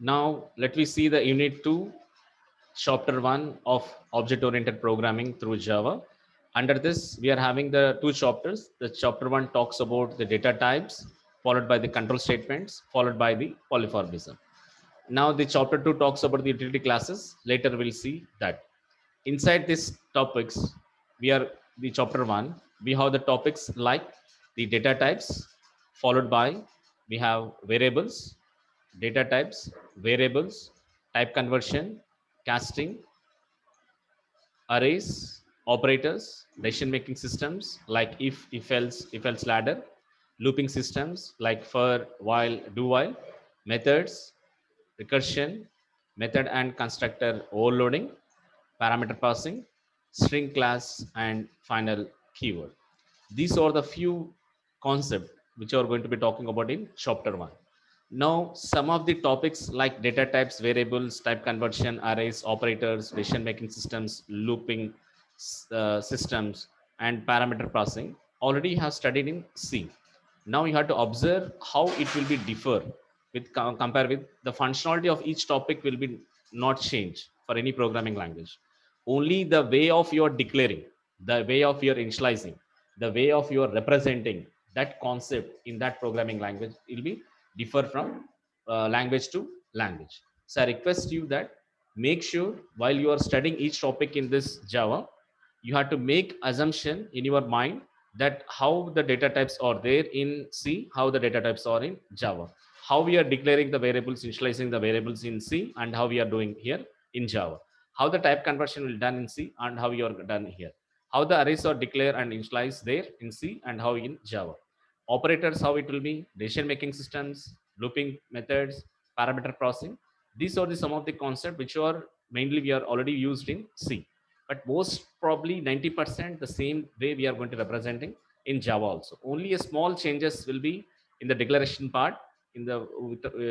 Now let me see the unit 2, chapter 1 of object oriented programming through Java. Under this, we are having the two chapters. The chapter 1 talks about the data types, followed by the control statements, followed by the polymorphism. Now the chapter 2 talks about the utility classes. Later we'll see that. Inside these topics, we are the chapter 1, we have the topics like the data types, followed by we have variables, data types, variables, type conversion, casting, arrays, operators, decision making systems like if else ladder, looping systems like for, while, do while, methods, recursion, method and constructor overloading, parameter passing, string class, and final keyword. These are the few concepts which are going to be talking about in chapter 1. Now, some of the topics like data types, variables, type conversion, arrays, operators, decision making systems, looping systems, and parameter passing already have studied in C. Now you have to observe how it will be differ with compare with the functionality of each topic will be not change for any programming language. Only the way of your declaring, the way of your initializing, the way of your representing that concept in that programming language will be differ from language to language. So I request you that make sure while you are studying each topic in this Java, you have to make assumption in your mind that how the data types are there in C, how the data types are in Java, how we are declaring the variables, initializing the variables in C, and how we are doing here in Java, how the type conversion will done in C and how you are done here, how the arrays are declared and initialized there in C and how in Java, operators, how it will be, decision making systems, looping methods, parameter processing. These are the some of the concepts which are mainly we are already used in C, but most probably 90% the same way we are going to representing in Java also. Only a small changes will be in the declaration part, in the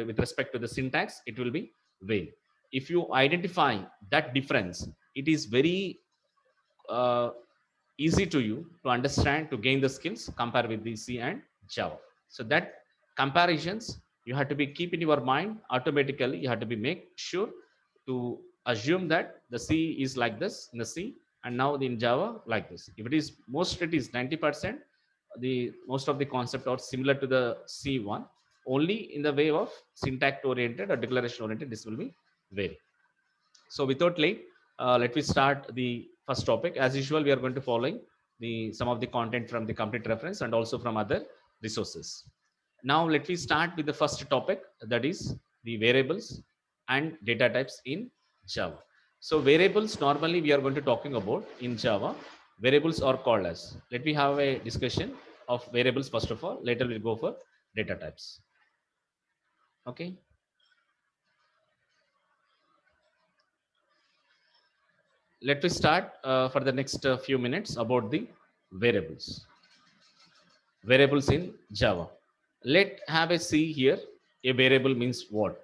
with respect to the syntax it will be vague. If you identify that difference, it is very uh, easy to you to understand, to gain the skills compare with the C and Java. So that comparisons you have to be keep in your mind automatically. You have to be make sure to assume that the C is like this in the C and now in Java like this. If it is most, it is 90%. The most of the concept are similar to the C1. Only in the way of syntax oriented or declaration oriented, this will be vary. So without late, let me start the first topic. As usual, we are going to following the some of the content from the complete reference and also from other resources. Now let me start with the first topic, that is the variables and data types in Java. So variables normally we are going to talking about in Java. Variables are called as. Let me have a discussion of variables first of all. Later we'll go for data types. Okay. Let me start for the next few minutes about the variables. Variables in Java. Let have a see here. A variable means what?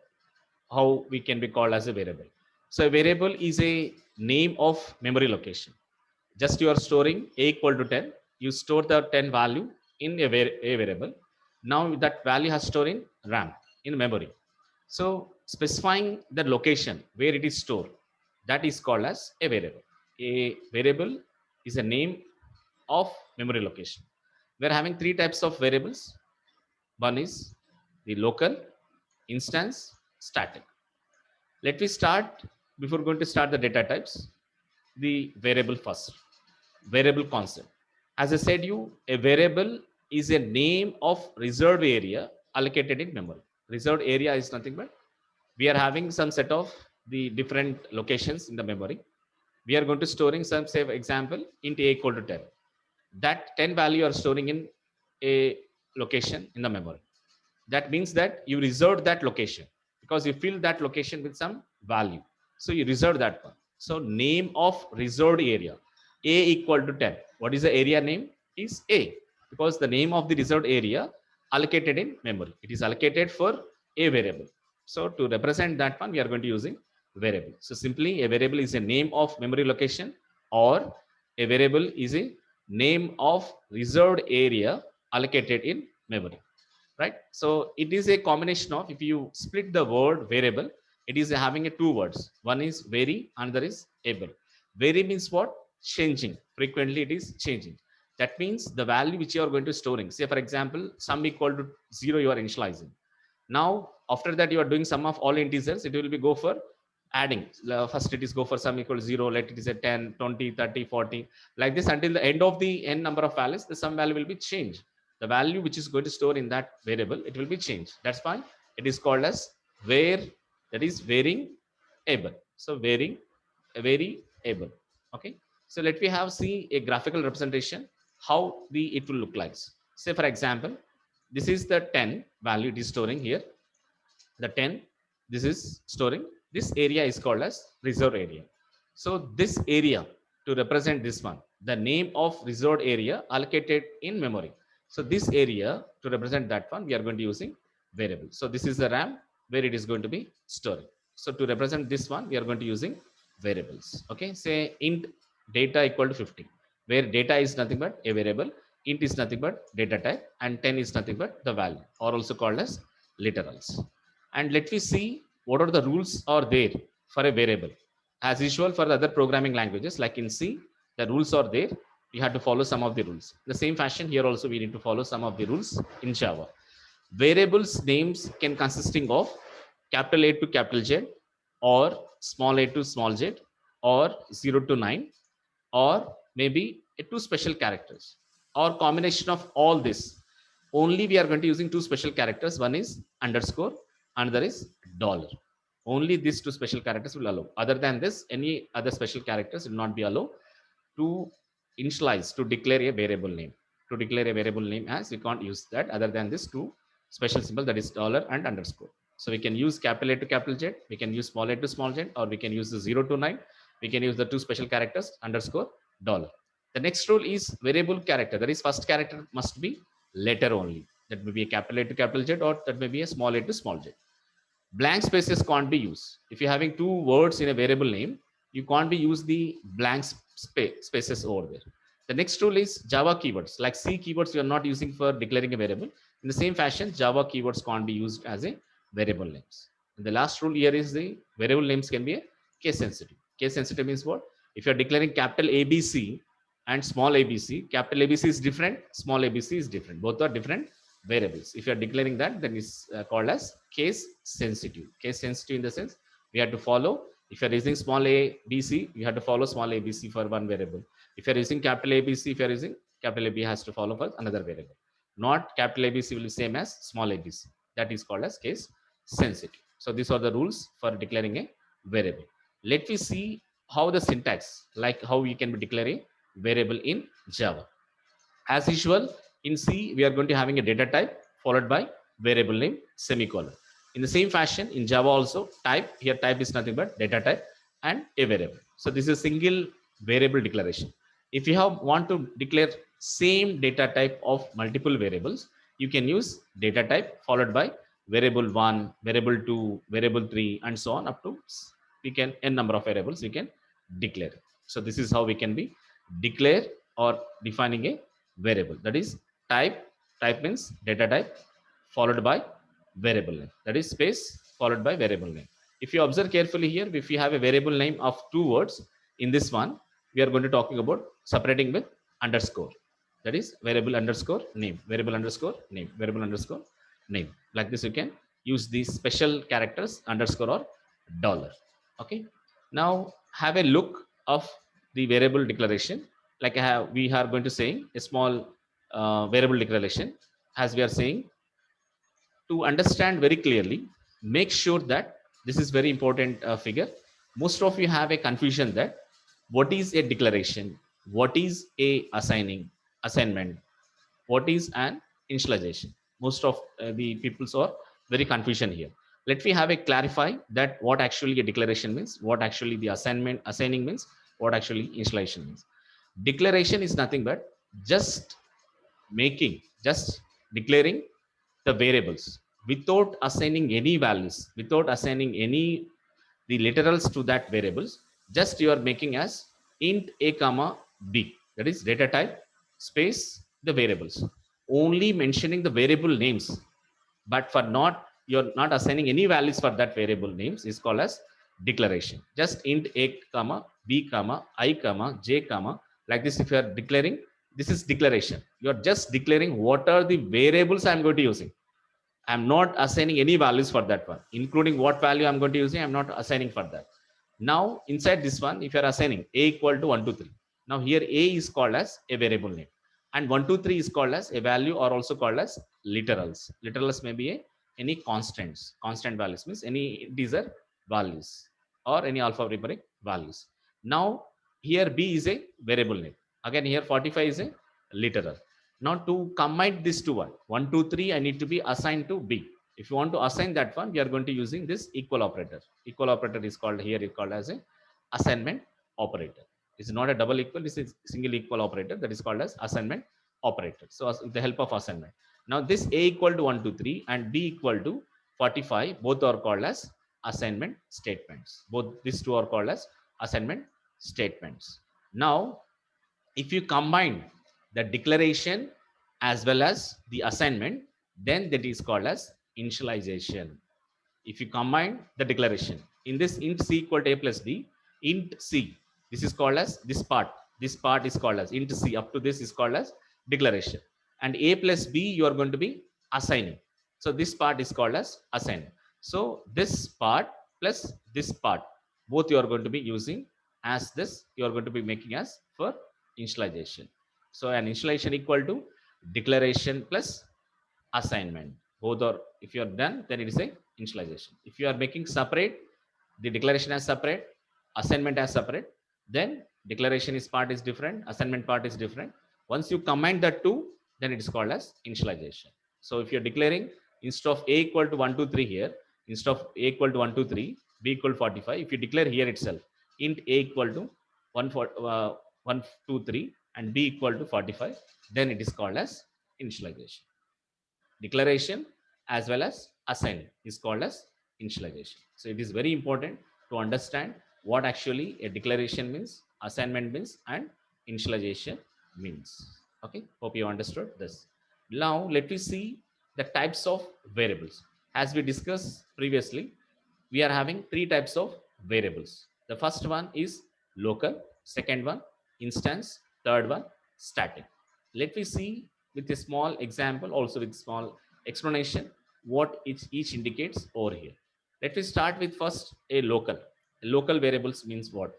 How we can be called as a variable. So a variable is a name of memory location. Just you are storing a equal to 10. You store the 10 value in a variable. Now that value has stored in RAM, in memory. So specifying the location where it is stored, that is called as a variable. A variable is a name of memory location. We're having three types of variables. One is the local, instance, static. Let me start, before going to start the data types, the variable first. Variable concept. As I said you, a variable is a name of reserved area allocated in memory. Reserved area is nothing but we are having some set of the different locations in the memory. We are going to storing some, say example, int a equal to 10. That 10 value are storing in a location in the memory. That means that you reserved that location because you fill that location with some value. So you reserve that one. So name of reserved area, a equal to 10. What is the area name? Is a, because the name of the reserved area allocated in memory. It is allocated for a variable. So to represent that one, we are going to using variable. So simply a variable is a name of memory location, or a variable is a name of reserved area allocated in memory. right? So it is a combination of, if you split the word variable, it is having a two words. One is vary, another is able. Vary means what? Changing frequently, it is changing. That means the value which you are going to storing, say for example sum equal to 0 you are initializing. Now after that you are doing sum of all integers, it will be go for adding. First it is go for sum equal to 0, let it is a 10, 20, 30, 40, like this until the end of the n number of values, the sum value will be changed. The value which is going to store in that variable, it will be changed. That's why it is called as var, that is varying able. So varying, vary able. Okay, so let me have see a graphical representation how the it will look like. Say for example, this is the 10 value it is storing here, the 10, this is storing, this area is called as reserved area. So this area, to represent this one, the name of reserved area allocated in memory. So this area, to represent that one, we are going to using variable. So this is the RAM where it is going to be storing. So to represent this one, we are going to using variables. Okay, say int data equal to 50, where data is nothing but a variable, int is nothing but data type, and 10 is nothing but the value, or also called as literals. And let me see what are the rules are there for a variable. As usual for the other programming languages, like in C, the rules are there, you have to follow some of the rules. The same fashion here also we need to follow some of the rules in Java. Variables names can consisting of capital A to capital Z, or small a to small z, or 0 to 9, or maybe two special characters, or combination of all this. Only we are going to using two special characters, one is underscore, another is dollar. Only these two special characters will allow. Other than this, any other special characters will not be allowed to initialize, to declare a variable name. To declare a variable name, as we can't use that other than this two special symbol, that is dollar and underscore. So we can use capital A to capital Z, we can use small a to small z, or we can use the 0 to 9, we can use the two special characters underscore, dollar. The next rule is variable character, that is first character must be letter only. That may be a capital A to capital Z, or that may be a small a to small z. Blank spaces can't be used. If you're having two words in a variable name, you can't be use the blank spaces over there. The next rule is Java keywords. Like C keywords, you are not using for declaring a variable. In the same fashion, Java keywords can't be used as a variable names. And the last rule here is the variable names can be a case sensitive. Case sensitive means what? If you're declaring capital ABC and small abc, capital ABC is different, small abc is different. Both are different variables. If you are declaring that, then it's called as case sensitive. Case sensitive in the sense we have to follow. If you are using small a bc, you have to follow small abc for one variable. If you are using capital abc, if you are using capital ab, has to follow for another variable. Not capital abc will be same as small abc. That is called as case sensitive. So these are the rules for declaring a variable. Let me see how the syntax, like how you can declare a variable in Java. As usual, in C, we are going to having a data type followed by variable name semicolon. In the same fashion, in Java also, type, here type is nothing but data type and a variable. So this is a single variable declaration. If you have want to declare same data type of multiple variables, you can use data type followed by variable 1, variable 2, variable 3, and so on up to we can n number of variables we can declare. So this is how we can be declare or defining a variable. That is type. Type means data type followed by variable name. That is space followed by variable name. If you observe carefully here, if you have a variable name of two words, in this one, we are going to talking about separating with underscore. That is variable underscore name, variable underscore name, variable underscore name. Like this, you can use these special characters underscore or dollar. Okay. Now have a look of the variable declaration. Like we are going to say a small variable declaration, as we are saying, to understand very clearly, make sure that this is very important figure. Most of you have a confusion that what is a declaration, what is a assignment, what is an initialization. Most of the peoples are very confusion here. Let me have a clarify that what actually a declaration means, what actually the assigning means, what actually initialization means. Declaration is nothing but just just declaring the variables without assigning any values, without assigning any the literals to that variables. Just you are making as int a comma b, that is data type space the variables, only mentioning the variable names. but for not, you're not assigning any values for that variable names is called as declaration. Just int a comma b comma I comma j comma, like this. If you are declaring, this is declaration. You're just declaring what are the variables I'm going to using. I'm not assigning any values for that one, including what value I'm going to using. I'm not assigning for that. Now inside this one, if you're assigning a equal to 1 2 3, now here a is called as a variable name, and 1 2 3 is called as a value, or also called as literals. Literals may be any constants. Constant values means any integer values or any alphanumeric values. Now here b is a variable name. Again here 45 is a literal. Now to combine this to one, 1 2 3, I need to be assigned to b. If you want to assign that one, we are going to using this equal operator. Equal operator is called here, is called as a assignment operator. It's not a double equal, this is single equal operator, that is called as assignment operator. So with the help of assignment. Now this a equal to 1 2 3 and b equal to 45, both are called as assignment statements. Both these two are called as assignment statements. Now if you combine the declaration as well as the assignment, then that is called as initialization. If you combine the declaration in this int c equal to a plus b, int c, this is called as this part is called as int c, up to this is called as declaration, and a plus b you are going to be assigning. So this part is called as assign. So this part plus this part, both you are going to be using as this, you are going to be making as for initialization. So an initialization equal to declaration plus assignment. Both are, if you are done, then it is a initialization. If you are making separate, the declaration as separate, assignment as separate, then declaration is part is different, assignment part is different. Once you combine the two, then it is called as initialization. So if you're declaring instead of a equal to 1 2 3 here, instead of a equal to 1 2 3, b equal to 45, if you declare here itself int a equal to 1 2 3 and b equal to 45, then it is called as initialization. Declaration as well as assign is called as initialization. So it is very important to understand what actually a declaration means, assignment means, and initialization means. Okay, hope you understood this. Now let me see the types of variables. As we discussed previously, we are having three types of variables. The first one is local, second one instance, third one static. Let me see with a small example, also with small explanation, what each indicates over here. Let me start with first a local. Local variables means what?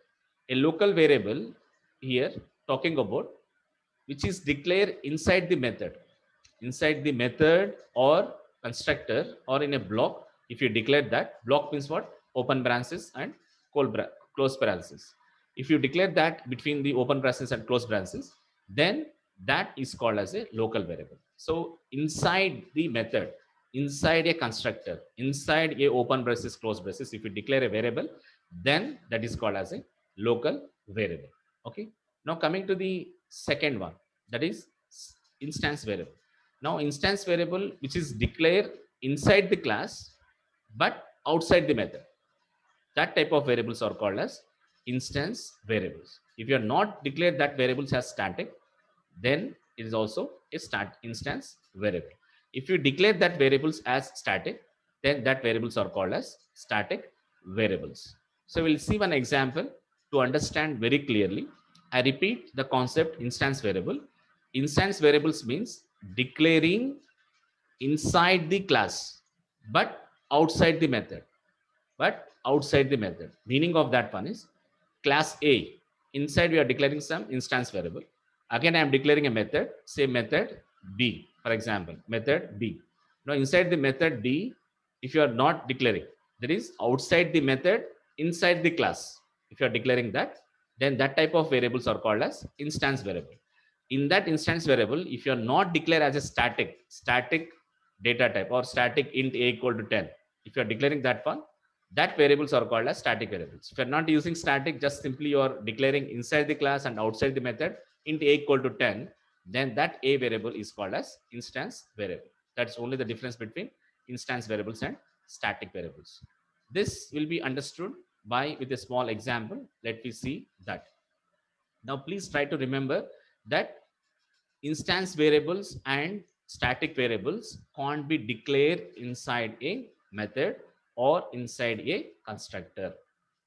A local variable here talking about which is declared inside the method. Inside the method or constructor or in a block, if you declare that, block means what? Open branches and close branches. If you declare that between the open branches and closed branches, then that is called as a local variable. So inside the method, inside a constructor, inside a open braces, closed braces, if you declare a variable, then that is called as a local variable. Okay. Now coming to the second one, that is instance variable. Now instance variable which is declared inside the class but outside the method, that type of variables are called as instance variables. If you are not declared that variables as static, then it is also a instance variable. If you declare that variables as static, then that variables are called as static variables. So we'll see one example to understand very clearly. I repeat the concept instance variable. Instance variables means declaring inside the class but outside the method. But outside the method, meaning of that one is class A, inside we are declaring some instance variable. Again I am declaring a method, say method B, for example method B. Now inside the method B, if you are not declaring, that is outside the method inside the class, if you are declaring that, then that type of variables are called as instance variable. In that instance variable, if you are not declared as a static data type or static int a equal to 10, if you are declaring that one, that variables are called as static variables. If you're not using static, just simply you're declaring inside the class and outside the method int a equal to 10, then that a variable is called as instance variable. That's only the difference between instance variables and static variables. This will be understood by with a small example. Let me see that. Now please try to remember that instance variables and static variables can't be declared inside a method or inside a constructor,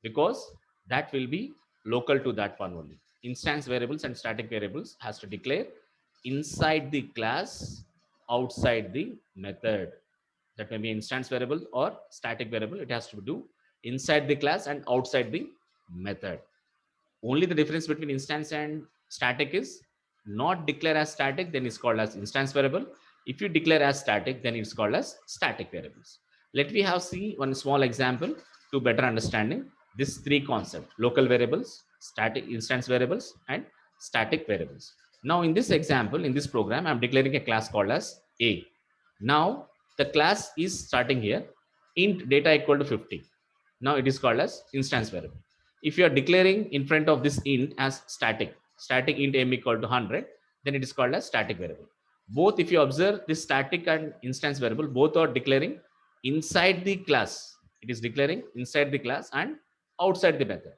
because that will be local to that one only. Instance variables and static variables has to declare inside the class, outside the method. That may be instance variable or static variable. It has to do inside the class and outside the method. Only the difference between instance and static is, not declare as static, then it's called as instance variable. If you declare as static, then it's called as static variables. Let me have see one small example to better understanding this three concept: local variables, static instance variables, and static variables. Now in this example, in this program, I'm declaring a class called as A. Now the class is starting here, int data equal to 50. Now it is called as instance variable. If you are declaring in front of this int as static int m equal to 100, then it is called as static variable. Both, if you observe this static and instance variable, both are declaring inside the class. It is declaring inside the class and outside the method.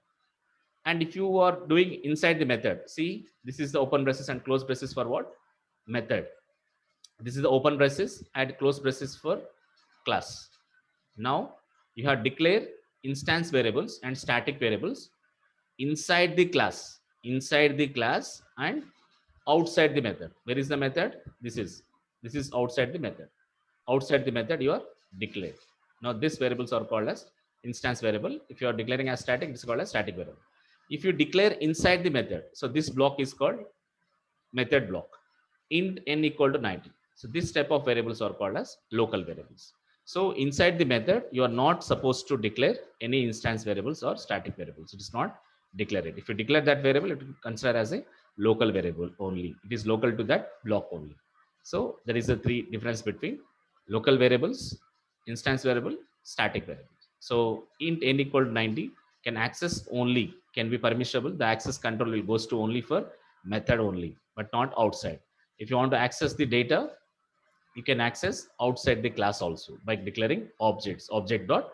And if you are doing inside the method, see, this is the open braces and close braces for what? Method. This is the open braces and close braces for class. Now you have declared instance variables and static variables inside the class, and outside the method. Where is the method? This is outside the method. Outside the method you are declared. Now these variables are called as instance variable. If you are declaring as static, it's called as static variable. If you declare inside the method, so this block is called method block. Int n equal to 90. So this type of variables are called as local variables. So inside the method, you are not supposed to declare any instance variables or static variables. It is not declared. If you declare that variable, it will consider as a local variable only. It is local to that block only. So there is a three difference between local variables, instance variable, static variable. So int n equal to 90 can access only, can be permissible. The access control will goes to only for method only, but not outside. If you want to access the data, you can access outside the class also by declaring objects, object dot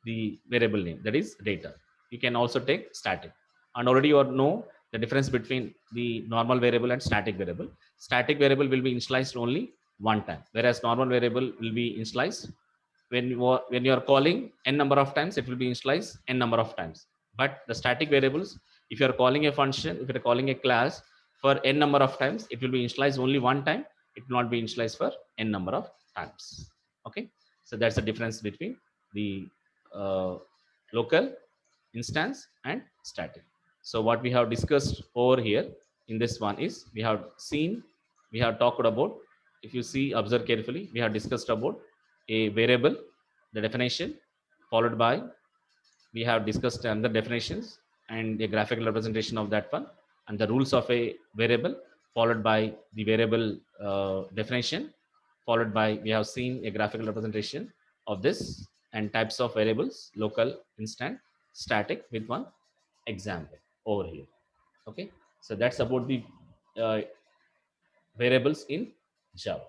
the variable name, that is data. You can also take static. And already you know the difference between the normal variable and static variable. Static variable will be initialized only one time, whereas normal variable will be initialized when you are calling n number of times, it will be initialized n number of times. But the static variables, if you are calling a function, if you are calling a class for n number of times, it will be initialized only one time. It will not be initialized for n number of times. Okay, so that's the difference between the local, instance, and static. So what we have discussed over here in this one is, we have seen, we have talked about, if you see, observe carefully, we have discussed about a variable, the definition, followed by we have discussed the definitions and a graphical representation of that one, and the rules of a variable, followed by the variable definition, followed by we have seen a graphical representation of this, and types of variables, local, instant, static, with one example over here. Okay, so that's about the uh, variables in Java.